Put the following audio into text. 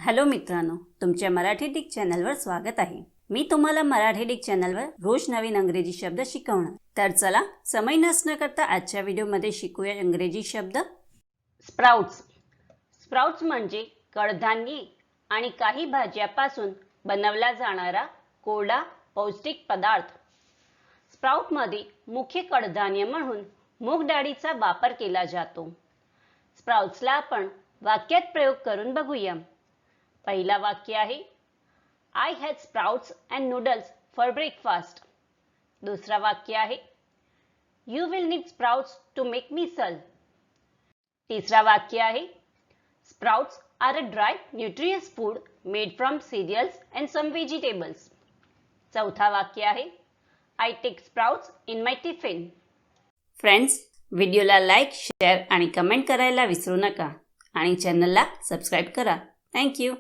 Hello मित्रांनो, तुमच्या Marathi Dick चॅनलवर स्वागत आहे। मी तुम्हाला मराठी डिक चॅनलवर रोज नवीन इंग्रजी शब्द शिकवणार। तर चला समय नसण्या करता आजच्या व्हिडिओमध्ये शिकूया इंग्रजी शब्द। स्प्राउट्स। स्प्राउट्स म्हणजे कडधान्ये आणि काही भाज्यांपासून बनवला जाणारा कोरडा पौष्टिक पदार्थ। स्प्राउटमध्ये मुख्य कडधान्य म्हणून मूग डाळीचा वापर केला जातो। स्प्राउट्सला आपण वाक्यात प्रयोग करून बघूया। पहिला वाक्य आहे, I had sprouts and noodles for breakfast. दुसरा वाक्य आहे, You will need sprouts to make misal. तिसरा वाक्य आहे, Sprouts are a dry, nutritious food made from cereals and some vegetables. चौथा वाक्य आहे, I take sprouts in my tiffin. Friends, व्हिडिओला लाईक, शेअर आणि कमेंट करायला विसरू नका आणि चॅनलला सबस्क्राईब करा। Thank you.